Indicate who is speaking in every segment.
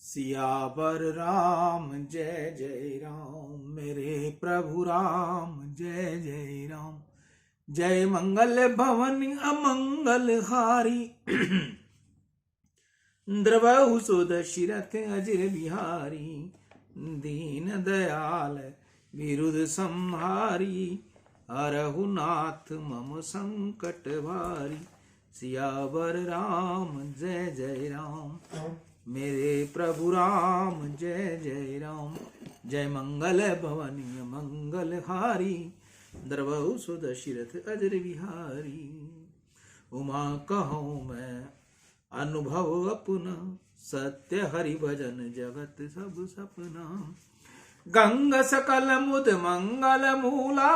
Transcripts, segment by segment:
Speaker 1: सियावर राम जय जय राम, मेरे प्रभु राम जय जय राम। जय मंगल भवन अमंगल हारी, द्रवहु सुदशरथ अजिर बिहारी। दीन दयाल विरुद्ध संहारी, हरहु नाथ मम संकट भारी। सियावर राम जय जय राम, मेरे प्रभु राम जय जय राम। जय मंगल भवन मंगल हारी, द्रवहु सुदशरथ अजर बिहारी। उमा कहूँ मैं अनुभव अपना, सत्य हरि भजन जगत सब सपना। गंग सकल मुद मंगल मूला,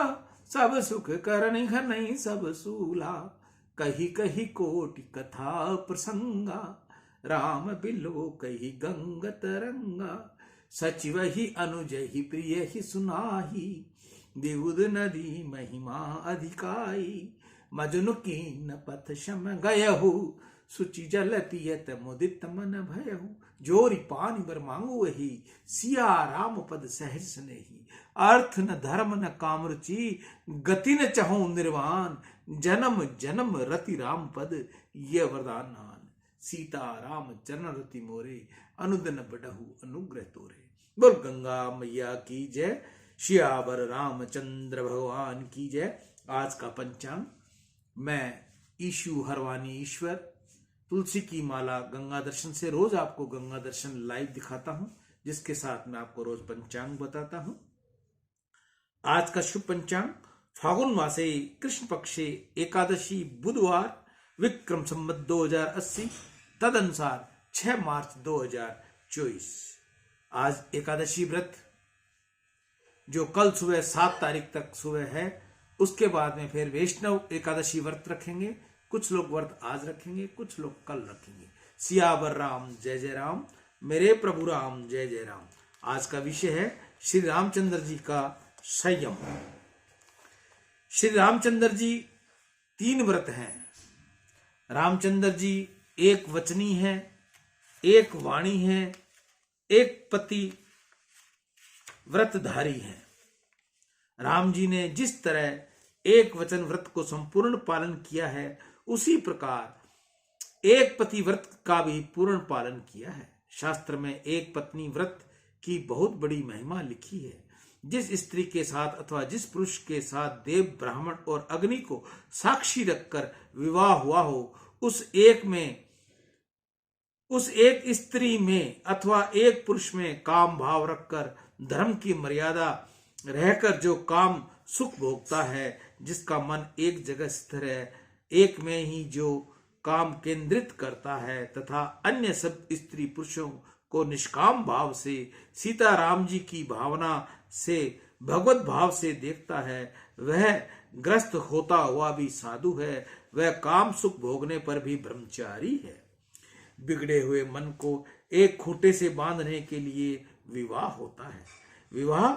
Speaker 1: सब सुख करनि घनई सब सूला। कही कही कोटि कथा प्रसंगा, राम बिलो कही गंग तरंगा। सचिव ही अनुज ही प्रिय ही सुनाही, विबुध नदी महिमा अधिकाई। मजनु कीन पथ शम गयहु, सुचि जल पियत मुदित मन भयहु। जोरी पानी बर मांगू वही, सिया राम पद सहज स्नेही। अर्थ न धर्म न काम रुचि, गति न चहु निर्वाण। जन्म जन्म रति राम पद, ये वरदान नान। सीता राम चरण रति मोरे, अनुदन बढ़हु अनुग्रह तोरे। बोल गंगा मैया की जय, सियावर रामचंद्र भगवान की जय। आज का पंचांग मैं ईशु हरवानी ईश्वर तुलसी की माला गंगा दर्शन से रोज आपको गंगा दर्शन लाइव दिखाता हूं, जिसके साथ मैं आपको रोज पंचांग बताता हूं। आज का शुभ पंचांग फागुन मासे कृष्ण पक्षे एकादशी बुधवार, विक्रम संवत 2080, तदनुसार 6 मार्च 2024। आज एकादशी व्रत जो कल सुबह 7 तारीख तक सुबह है, उसके बाद में फिर वैष्णव एकादशी व्रत रखेंगे। कुछ लोग व्रत आज रखेंगे, कुछ लोग कल रखेंगे। सियावर राम जय जय राम, मेरे प्रभु राम जय जय राम। आज का विषय है श्री रामचंद्र जी का संयम। श्री रामचंद्र जी 3 व्रत हैं। रामचंद्र जी एक वचनी है, एक वाणी है, एक पति व्रतधारी है। राम जी ने जिस तरह एक वचन व्रत को संपूर्ण पालन किया है, उसी प्रकार एक पति व्रत का भी पूर्ण पालन किया है। शास्त्र में एक पत्नी व्रत की बहुत बड़ी महिमा लिखी है। जिस स्त्री के साथ अथवा जिस पुरुष के साथ देव ब्राह्मण और अग्नि को साक्षी रखकर विवाह हुआ हो, उस एक स्त्री में अथवा एक पुरुष में काम भाव रखकर धर्म की मर्यादा रहकर जो काम सुख भोगता है, जिसका मन एक जगह स्थिर है, एक में ही जो काम केंद्रित करता है तथा अन्य सब स्त्री पुरुषों को निष्काम भाव से सीता राम जी की भावना से भगवत भाव से देखता है, वह ग्रस्त होता हुआ भी साधु है। वह काम सुख भोगने पर भी ब्रह्मचारी है। बिगड़े हुए मन को एक खूंटे से बांधने के लिए विवाह होता है। विवाह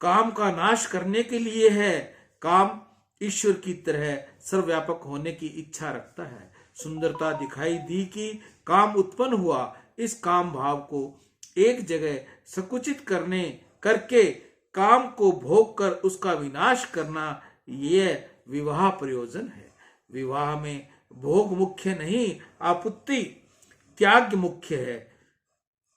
Speaker 1: काम का नाश करने के लिए है। काम ईश्वर की तरह सर्वव्यापक होने की इच्छा रखता है। सुंदरता दिखाई दी कि काम उत्पन्न हुआ, इस काम भाव को एक जगह संकुचित करके काम को भोग कर उसका विनाश करना, यह विवाह प्रयोजन है। विवाह में भोग मुख्य नहीं, आपुत्ति त्याग मुख्य है।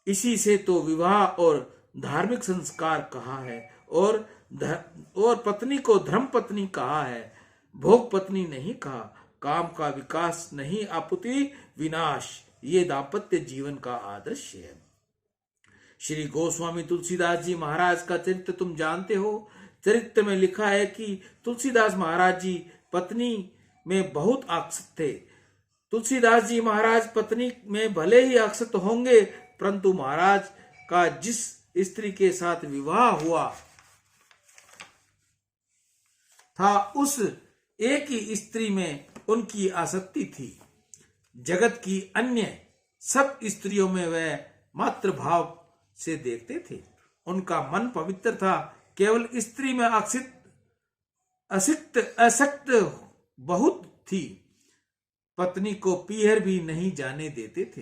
Speaker 1: इसी से तो विवाह और धार्मिक संस्कार कहा है, और पत्नी को धर्म पत्नी कहा है, भोग पत्नी नहीं कहा। काम का विकास नहीं, आपुति विनाश, ये दाम्पत्य जीवन का आदर्श है। श्री गोस्वामी तुलसीदास जी महाराज का चरित्र तुम जानते हो। चरित्र में लिखा है कि तुलसीदास महाराज जी पत्नी में बहुत आसक्त थे। तुलसीदास जी महाराज पत्नी में भले ही आसक्त होंगे, परंतु महाराज का जिस स्त्री के साथ विवाह हुआ था, उस एक ही स्त्री में उनकी आसक्ति थी। जगत की अन्य सब स्त्रियों में वह मात्र भाव से देखते थे। उनका मन पवित्र था। केवल स्त्री में आसक्त बहुत थी। पत्नी को पीहर भी नहीं जाने देते थे।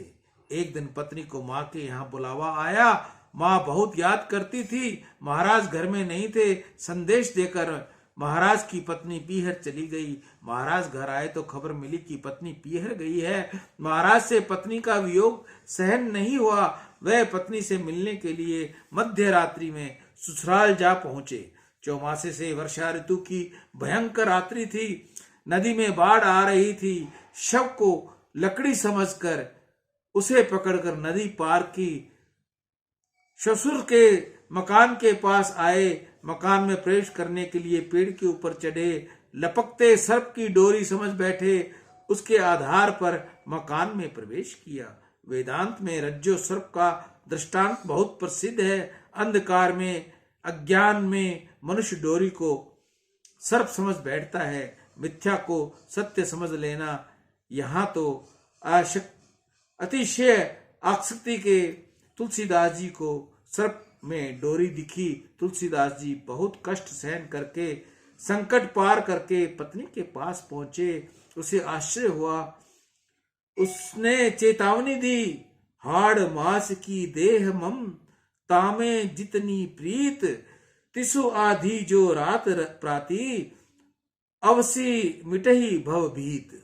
Speaker 1: एक दिन पत्नी को माँ के यहाँ बुलावा आया। माँ बहुत याद करती थी। महाराज घर में नहीं थे। संदेश देकर महाराज की पत्नी पीहर चली गई। महाराज घर आए तो खबर मिली कि पत्नी पीहर गई है। महाराज से पत्नी का वियोग सहन नहीं हुआ। वह पत्नी से मिलने के लिए मध्य रात्रि में ससुराल जा पहुंचे। चौमासे से वर्षा ऋतु की भयंकर रात्रि थी। नदी में बाढ़ आ रही थी। शव को लकड़ी समझकर उसे पकड़कर नदी पार की। ससुर के मकान के पास आए। मकान में प्रवेश करने के लिए पेड़ के ऊपर चढ़े। लपकते सर्प की डोरी समझ बैठे। उसके आधार पर मकान में प्रवेश किया। वेदांत में रज्जो सर्प का दृष्टांत बहुत प्रसिद्ध है। अंधकार में, अज्ञान में मनुष्य डोरी को सर्प समझ बैठता है। मिथ्या को सत्य समझ लेना। यहाँ तो अतिशय आसक्ति के तुलसीदास जी को सर्प में डोरी दिखी। तुलसीदास जी बहुत कष्ट सहन करके, संकट पार करके पत्नी के पास पहुंचे। उसे आश्चर्य हुआ। उसने चेतावनी दी, हाड़ मास की देह मम, तामे जितनी प्रीत, तिसु आधी जो रात प्राती, अवसी मिटही भव भीत।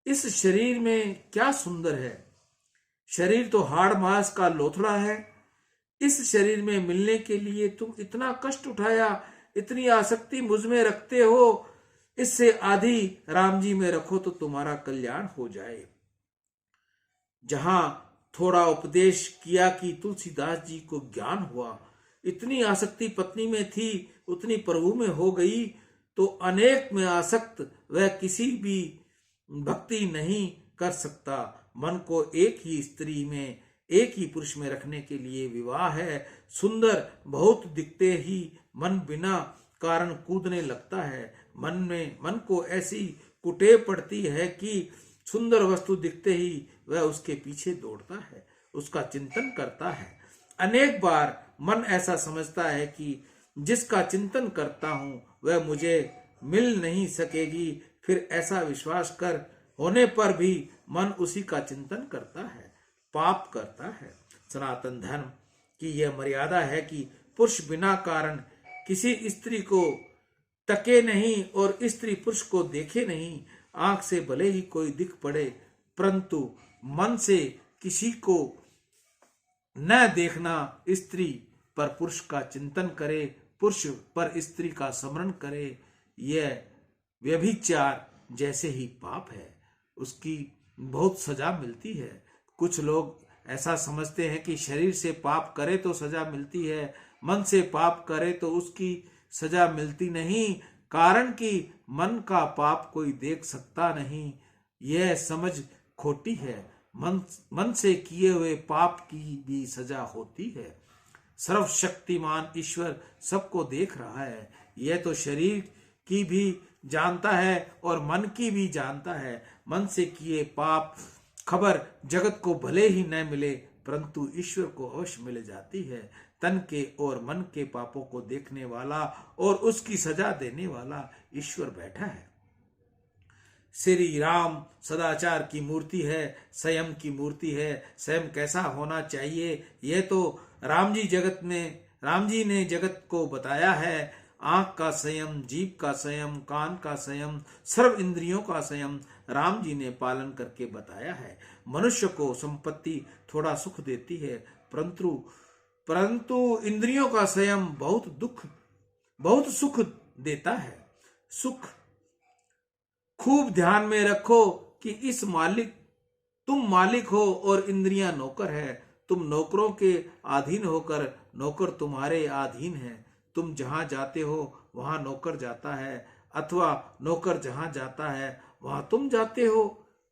Speaker 1: इस शरीर में क्या सुंदर है। शरीर तो हाड़ मास का लोथड़ा है। इस शरीर में मिलने के लिए तुम इतना कष्ट उठाया, इतनी आसक्ति मुझ में रखते हो। इससे आधी राम जी में रखो तो तुम्हारा कल्याण हो जाए। जहां थोड़ा उपदेश किया कि तुलसीदास जी को ज्ञान हुआ। इतनी आसक्ति पत्नी में थी, उतनी प्रभु में हो गई तो अनेक में आसक्त वह किसी भी भक्ति नहीं कर सकता। मन को एक ही स्त्री में, एक ही पुरुष में रखने के लिए विवाह है। सुंदर बहुत दिखते ही मन बिना कारण कूदने लगता है। मन को ऐसी कुटेव पड़ती है कि सुंदर वस्तु दिखते ही वह उसके पीछे दौड़ता है, उसका चिंतन करता है। अनेक बार मन ऐसा समझता है कि जिसका चिंतन करता हूं वह मुझे मिल नहीं सकेगी। फिर ऐसा विश्वास कर होने पर भी मन उसी का चिंतन करता है, पाप करता है। सनातन धर्म की यह मर्यादा है कि पुरुष बिना कारण किसी स्त्री को तके नहीं और स्त्री पुरुष को देखे नहीं। आंख से भले ही कोई दिख पड़े, परंतु मन से किसी को न देखना। स्त्री पर पुरुष का चिंतन करे, पुरुष पर स्त्री का स्मरण करे। यह व्यभिचार जैसे ही पाप है, उसकी बहुत सजा मिलती है। कुछ लोग ऐसा समझते हैं कि शरीर से पाप करे तो सजा मिलती है, मन से पाप करे तो उसकी सजा मिलती नहीं। कारण कि मन का पाप कोई देख सकता नहीं। यह समझ खोटी है। मन से किए हुए पाप की भी सजा होती है। सर्वशक्तिमान ईश्वर सबको देख रहा है। यह तो शरीर की भी जानता है और मन की भी जानता है। मन से किए पाप खबर जगत को भले ही न मिले, परंतु ईश्वर को अवश्य मिल जाती है। तन के और मन के पापों को देखने वाला और उसकी सजा देने वाला ईश्वर बैठा है। श्री राम सदाचार की मूर्ति है, संयम की मूर्ति है। संयम कैसा होना चाहिए यह तो राम जी ने जगत को बताया है। आंख का संयम, जीभ का संयम, कान का संयम, सर्व इंद्रियों का संयम राम जी ने पालन करके बताया है। मनुष्य को संपत्ति थोड़ा सुख देती है, परंतु इंद्रियों का संयम बहुत सुख देता है। सुख खूब ध्यान में रखो कि तुम मालिक हो और इंद्रियां नौकर है। तुम नौकरों के अधीन होकर नौकर तुम्हारे अधीन है। तुम जहां जाते हो वहां नौकर जाता है, अथवा नौकर जहां जाता है वहां तुम जाते हो।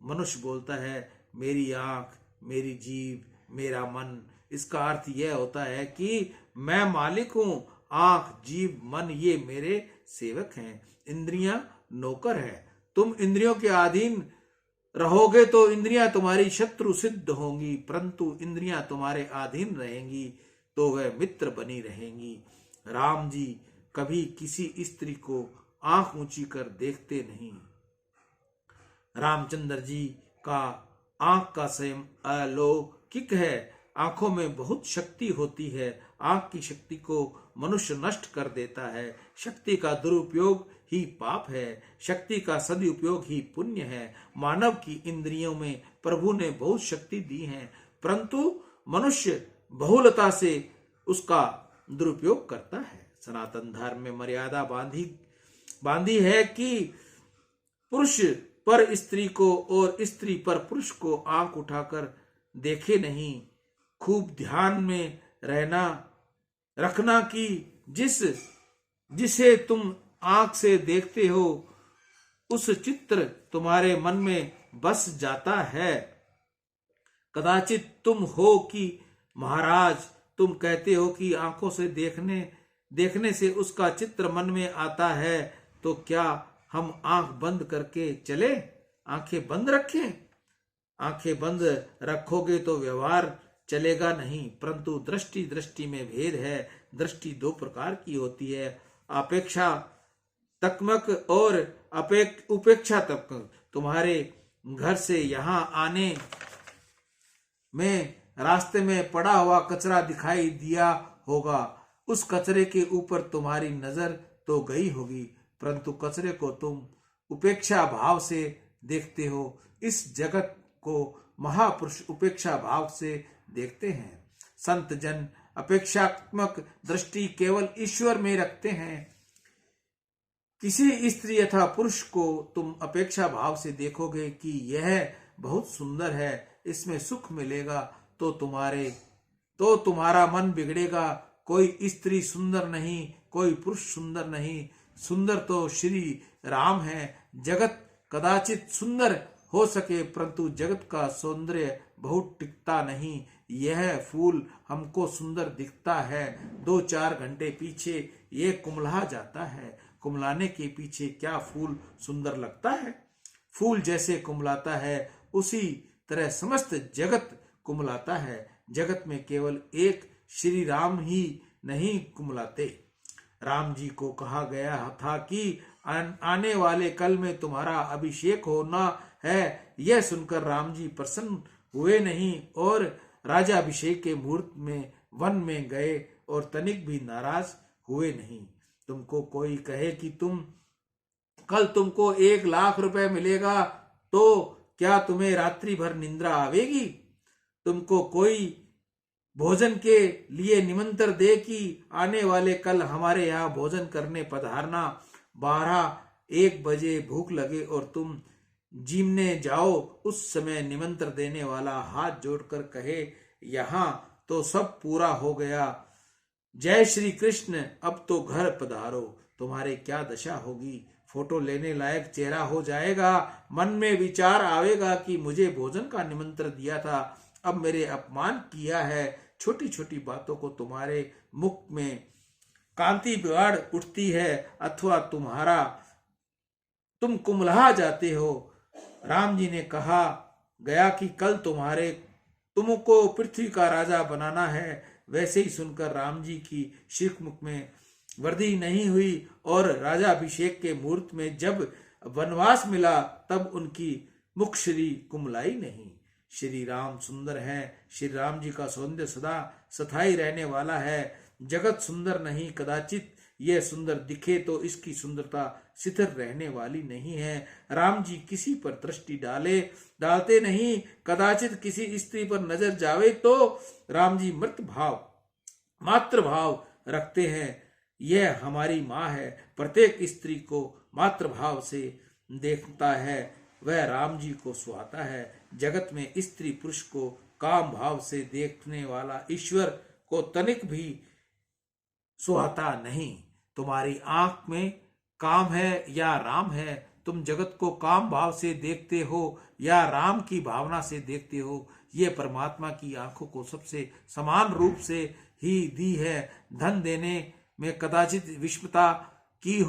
Speaker 1: मनुष्य बोलता है मेरी आंख, मेरी जीभ, मेरा मन। इसका अर्थ यह होता है कि मैं मालिक हूं। आंख, जीभ, मन ये मेरे सेवक हैं। इंद्रियां नौकर है। तुम इंद्रियों के अधीन रहोगे तो इंद्रियां तुम्हारी शत्रु सिद्ध होंगी, परंतु इंद्रियां तुम्हारे अधीन रहेंगी तो वह मित्र बनी रहेंगी। राम जी कभी किसी स्त्री को आंख ऊंची कर देखते नहीं। रामचंद्र जी का आंख का संयम अलौकिक है। आंखों में बहुत शक्ति होती है। आंख की शक्ति को मनुष्य नष्ट कर देता है। शक्ति का दुरुपयोग ही पाप है, शक्ति का सदुपयोग ही पुण्य है। मानव की इंद्रियों में प्रभु ने बहुत शक्ति दी है, परंतु मनुष्य बहुलता से उसका दुरुपयोग करता है। सनातन धर्म में मर्यादा बांधी है कि पुरुष पर स्त्री को और स्त्री पर पुरुष को आंख उठाकर देखे नहीं। खूब ध्यान में रखना कि जिसे तुम आंख से देखते हो उस चित्र तुम्हारे मन में बस जाता है। कदाचित तुम हो कि महाराज, तुम कहते हो कि आंखों से देखने से उसका चित्र मन में आता है, तो क्या हम आंख बंद करके चले? आंखें बंद रखें? आंखें बंद रखोगे तो व्यवहार चलेगा नहीं, परंतु दृष्टि में भेद है। दृष्टि दो प्रकार की होती है, अपेक्षात्मक और उपेक्षात्मक। तुम्हारे घर से यहाँ आने में रास्ते में पड़ा हुआ कचरा दिखाई दिया होगा, उस कचरे के ऊपर तुम्हारी नजर तो गई होगी, परंतु कचरे को तुम उपेक्षा भाव से देखते हो। इस जगत को महापुरुष उपेक्षा भाव से देखते हैं। संत जन अपेक्षात्मक दृष्टि केवल ईश्वर में रखते हैं। किसी स्त्री अथवा पुरुष को तुम अपेक्षा भाव से देखोगे कि यह बहुत सुंदर है, इसमें सुख मिलेगा, तो तुम्हारा मन बिगड़ेगा। कोई स्त्री सुंदर नहीं, कोई पुरुष सुंदर नहीं, सुंदर तो श्री राम है। जगत कदाचित सुंदर हो सके, परंतु जगत का सौंदर्य बहुत टिकता नहीं। यह फूल हमको सुंदर दिखता है, 2-4 घंटे पीछे ये कुम्हला जाता है। कुम्हलाने के पीछे क्या फूल सुंदर लगता है? फूल जैसे कुम्हलाता है, उसी तरह समस्त जगत कुम्हलाता है। जगत में केवल एक श्री राम ही नहीं कुम्हलाते। राम जी को कहा गया था कि आने वाले कल में तुम्हारा अभिषेक होना है। यह सुनकर राम जी प्रसन्न हुए नहीं और राजा अभिषेक के मुहूर्त में वन में गए और तनिक भी नाराज हुए नहीं। तुमको कोई कहे कि कल तुमको 1 लाख रुपए मिलेगा, तो क्या तुम्हें रात्रि भर निंद्रा आवेगी? तुमको कोई भोजन के लिए निमंत्रण दे कि आने वाले कल हमारे यहाँ भोजन करने पधारना, 12-1 बजे भूख लगे और तुम जीमने जाओ, उस समय निमंत्रण देने वाला हाथ जोड़कर कहे यहाँ तो सब पूरा हो गया, जय श्री कृष्ण, अब तो घर पधारो, तुम्हारे क्या दशा होगी? फोटो लेने लायक चेहरा हो जाएगा। मन में विचार आवेगा कि मुझे भोजन का निमंत्रण दिया था, अब मेरे अपमान किया है। छोटी छोटी बातों को तुम्हारे मुख में कांति बिगाड़ उठती है, अथवा तुम कुम्हला जाते हो। राम जी ने कहा गया कि कल तुमको पृथ्वी का राजा बनाना है। वैसे ही सुनकर राम जी की शीख मुख में वृद्धि नहीं हुई और राजा अभिषेक के मुहूर्त में जब वनवास मिला तब उनकी मुख श्री कुमलाई नहीं। श्री राम सुंदर हैं। श्री राम जी का सौंदर्य सदा स्थायी रहने वाला है। जगत सुंदर नहीं, कदाचित यह सुंदर दिखे तो इसकी सुंदरता स्थिर रहने वाली नहीं है। राम जी किसी पर दृष्टि डालते नहीं। कदाचित किसी स्त्री पर नजर जावे तो राम जी मातृ भाव रखते हैं। यह हमारी माँ है। प्रत्येक स्त्री को मातृभाव से देखता है, वह राम जी को सुहाता है। जगत में स्त्री पुरुष को काम भाव से देखने वाला ईश्वर को तनिक भी सुहाता नहीं। तुम्हारी आंख में काम है या राम है? तुम जगत को काम भाव से देखते हो या राम की भावना से देखते हो? ये परमात्मा की आंखों को सबसे समान रूप से ही दी है। धन देने में कदाचित विषमता की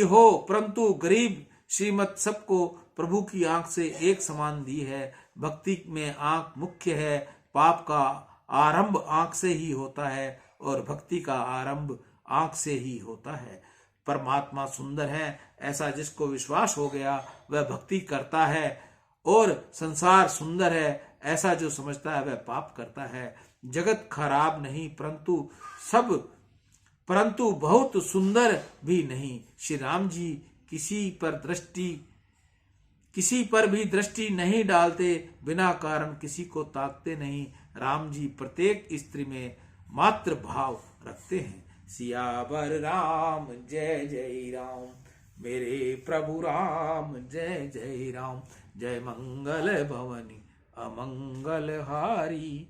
Speaker 1: हो, परंतु गरीब श्रीमत सबको प्रभु की आंख से एक समान दी है। भक्ति में आंख मुख्य है। पाप का आरंभ आंख से ही होता है और भक्ति का आरंभ आंख से ही होता है। परमात्मा सुंदर है, ऐसा जिसको विश्वास हो गया वह भक्ति करता है और संसार सुंदर है ऐसा जो समझता है वह पाप करता है। जगत खराब नहीं परंतु बहुत सुंदर भी नहीं। श्री राम जी किसी पर भी दृष्टि नहीं डालते, बिना कारण किसी को ताकते नहीं। राम जी प्रत्येक स्त्री में मात्र भाव रखते हैं। सियावर राम जय जय राम, मेरे प्रभु राम जय जय राम। जय मंगल भवनी अमंगल हारी,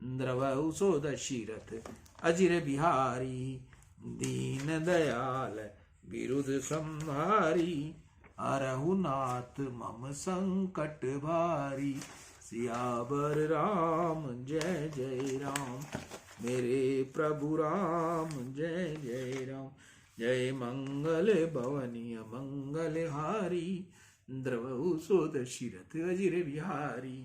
Speaker 1: द्रवहु सो दशरथ अजिर बिहारी। दीन दयाल विरुद्ध संहारी, हरहु नाथ मम संकट भारी। सियावर राम जय जय राम, मेरे प्रभु राम जय जय राम। जय मंगल भवनी मंगल हारी, द्रवहु सो दशरथ अजिर बिहारी।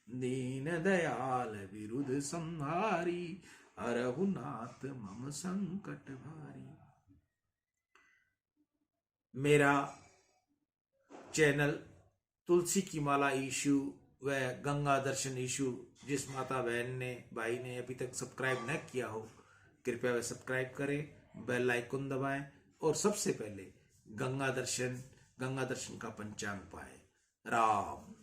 Speaker 1: दीन दयाल विरुद्ध संहारी, हरहु नाथ मम संकट भारी। मेरा चैनल तुलसी की माला इशू व गंगा दर्शन इशू जिस माता बहन ने भाई ने अभी तक सब्सक्राइब न किया हो, कृपया वह सब्सक्राइब करें, बेल आइकन दबाएं और सबसे पहले गंगा दर्शन का पंचांग पाएं। राम